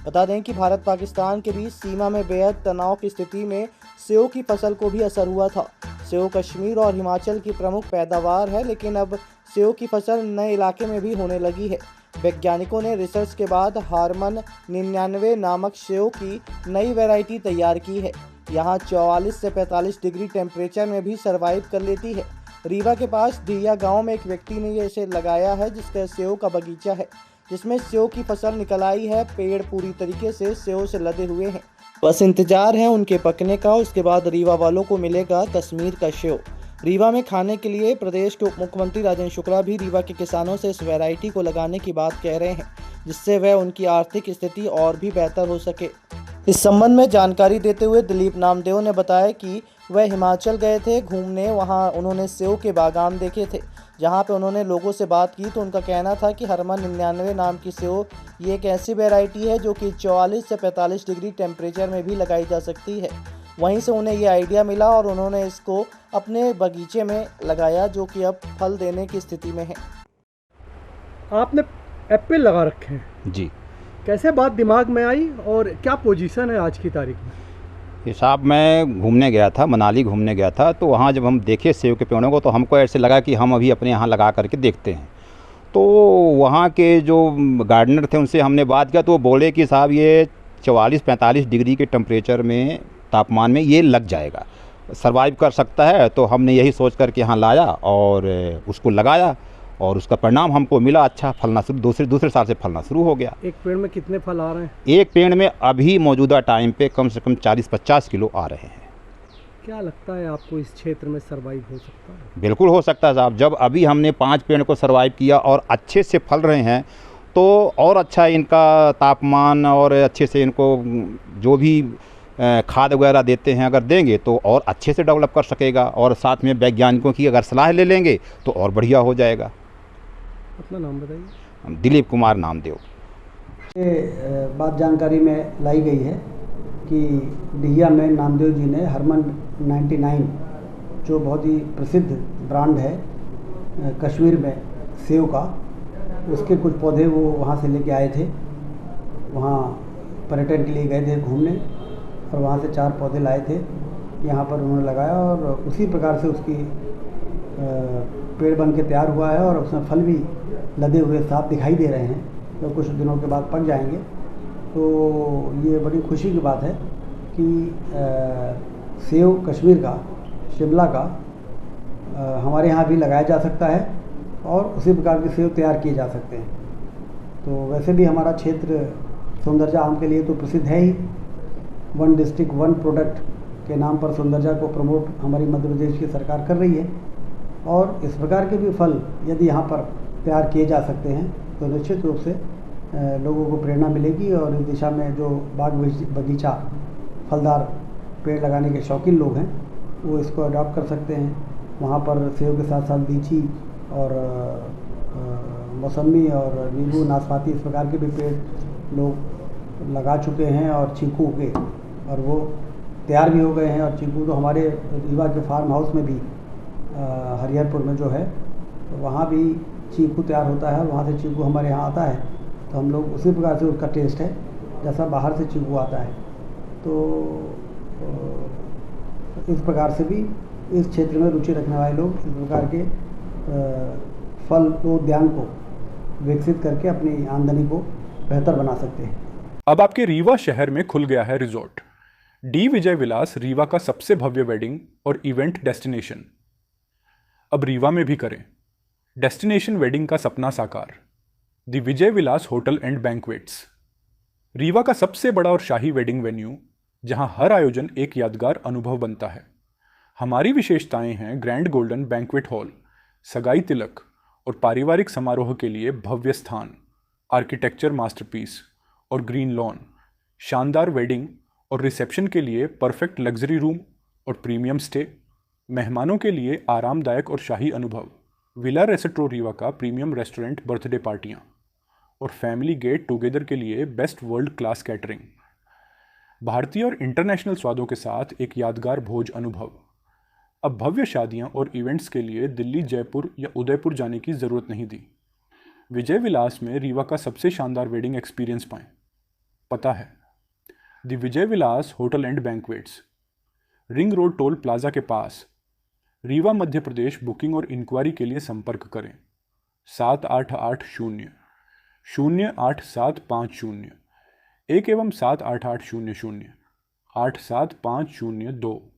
बता दें कि भारत पाकिस्तान के बीच सीमा में बेहद तनाव की स्थिति में सेव की फसल को भी असर हुआ था। सेव कश्मीर और हिमाचल की प्रमुख पैदावार है, लेकिन अब सेव की फसल नए इलाके में भी होने लगी है। वैज्ञानिकों ने रिसर्च के बाद हारमन 99 नामक सेव की नई वैरायटी तैयार की है। यहाँ 44 से 45 डिग्री टेम्परेचर में भी सर्वाइव कर लेती है। रीवा के पास दिया गांव में एक व्यक्ति ने ये इसे लगाया है, जिसका सेव का बगीचा है, जिसमें सेव की फसल निकल आई है। पेड़ पूरी तरीके से सेव से लदे हुए हैं, बस इंतजार है उनके पकने का। उसके बाद रीवा वालों को मिलेगा कश्मीर का सेव। रीवा में खाने के लिए प्रदेश के उप मुख्यमंत्री राजेंद्र शुक्ला भी रीवा के किसानों से इस वैरायटी को लगाने की बात कह रहे हैं, जिससे वह उनकी आर्थिक स्थिति और भी बेहतर हो सके। इस संबंध में जानकारी देते हुए दिलीप नामदेव ने बताया कि वह हिमाचल गए थे घूमने। वहां उन्होंने सेव के बागान देखे थे। जहां पे उन्होंने लोगों से बात की तो उनका कहना था कि हरमन 99 नाम की सेव ये एक ऐसी वैरायटी है जो कि 44 से 45 डिग्री टेम्परेचर में भी लगाई जा सकती है। वहीं से उन्हें ये आइडिया मिला और उन्होंने इसको अपने बगीचे में लगाया, जो कि अब फल देने की स्थिति में है। आपने एप्पल लगा रखे हैं जी। कैसे बात दिमाग में आई और क्या पोजीशन है आज की तारीख में? ये साहब मैं घूमने गया था, मनाली घूमने गया था, तो वहाँ जब हम देखे सेब के पेड़ों को तो हमको ऐसे लगा कि हम अभी अपने यहाँ लगा करके देखते हैं। तो वहाँ के जो गार्डनर थे उनसे हमने बात किया तो वो बोले कि साहब ये 44-45 डिग्री के टेम्परेचर में, तापमान में ये लग जाएगा, सर्वाइव कर सकता है। तो हमने यही सोच कर के यहाँ लाया और उसको लगाया और उसका परिणाम हमको मिला, अच्छा फलना शुरू, दूसरे साल से फलना शुरू हो गया। एक पेड़ में कितने फल आ रहे हैं? एक पेड़ में अभी मौजूदा टाइम पे कम से कम 40-50 किलो आ रहे हैं। क्या लगता है आपको इस क्षेत्र में सर्वाइव हो सकता है? बिल्कुल हो सकता है साहब। जब अभी हमने 5 पेड़ को सर्वाइव किया और अच्छे से फल रहे हैं तो और अच्छा इनका तापमान और अच्छे से इनको जो भी खाद वगैरह देते हैं अगर देंगे तो और अच्छे से डेवलप कर सकेगा, और साथ में वैज्ञानिकों की अगर सलाह ले लेंगे तो और बढ़िया हो जाएगा। अपना नाम बताइए। दिलीप कुमार नामदेव। ये बात जानकारी में लाई गई है कि डिहिया में नामदेव जी ने हरमन 99 जो बहुत ही प्रसिद्ध ब्रांड है कश्मीर में सेव का, उसके कुछ पौधे वो वहाँ से लेके आए थे। वहाँ पर्यटन के लिए गए थे घूमने और वहाँ से 4 पौधे लाए थे, यहाँ पर उन्होंने लगाया और उसी प्रकार से उसकी पेड़ बन के तैयार हुआ है और उसमें फल भी लदे हुए साफ दिखाई दे रहे हैं, तो कुछ दिनों के बाद पक जाएंगे। तो ये बड़ी खुशी की बात है कि सेव कश्मीर का, शिमला का हमारे यहाँ भी लगाया जा सकता है और उसी प्रकार के सेव तैयार किए जा सकते हैं। तो वैसे भी हमारा क्षेत्र सौंदर्या आम के लिए तो प्रसिद्ध है ही। 1 डिस्ट्रिक्ट 1 प्रोडक्ट के नाम पर सौंदर्या को प्रमोट हमारी मध्य प्रदेश की सरकार कर रही है, और इस प्रकार के भी फल यदि यहाँ पर तैयार किए जा सकते हैं तो निश्चित रूप से लोगों को प्रेरणा मिलेगी और इस दिशा में जो बाग बगीचा फलदार पेड़ लगाने के शौकीन लोग हैं वो इसको अडॉप्ट कर सकते हैं। वहाँ पर सेब के साथ साथ लीची और मौसमी और नींबू, नाशपाती इस प्रकार के भी पेड़ लोग लगा चुके हैं और चीकू के, और वो तैयार भी हो गए हैं। और चीकू तो हमारे रीवा के फार्म हाउस में भी हरिहरपुर में जो है तो वहाँ भी चीकू तैयार होता है, वहाँ से चीकू हमारे यहाँ आता है, तो हम लोग उसी प्रकार से उसका टेस्ट है जैसा बाहर से चीकू आता है। तो इस प्रकार से भी इस क्षेत्र में रुचि रखने वाले लोग इस प्रकार के फल उद्यान को विकसित करके अपनी आमदनी को बेहतर बना सकते हैं। अब आपके रीवा शहर में खुल गया है रिजॉर्ट डी विजय विलास, रीवा का सबसे भव्य वेडिंग और इवेंट डेस्टिनेशन। अब रीवा में भी करें डेस्टिनेशन वेडिंग का सपना साकार। The Vijay Vilas hotel and banquets, Rewa का सबसे बड़ा और शाही वेडिंग वेन्यू, जहां हर आयोजन एक यादगार अनुभव बनता है। हमारी विशेषताएं हैं ग्रैंड गोल्डन बैंक्वेट हॉल, सगाई तिलक और पारिवारिक समारोह के लिए भव्य स्थान, आर्किटेक्चर मास्टरपीस और ग्रीन लॉन, शानदार वेडिंग और रिसेप्शन के लिए परफेक्ट लग्जरी रूम और प्रीमियम स्टे, मेहमानों के लिए आरामदायक और शाही अनुभव, विला रेस्टोरेंट रीवा का प्रीमियम रेस्टोरेंट बर्थडे पार्टियाँ और फैमिली गेट टुगेदर के लिए बेस्ट वर्ल्ड क्लास कैटरिंग, भारतीय और इंटरनेशनल स्वादों के साथ एक यादगार भोज अनुभव। अब भव्य शादियां और इवेंट्स के लिए दिल्ली, जयपुर या उदयपुर जाने की ज़रूरत नहीं दी। विजय विलास में रीवा का सबसे शानदार वेडिंग एक्सपीरियंस पाएं। पता है the Vijay Vilas hotel and banquets, ring road toll plaza के पास, रीवा मध्य प्रदेश। बुकिंग और इंक्वायरी के लिए संपर्क करें 7880-08750 1 एवं 78800 87502।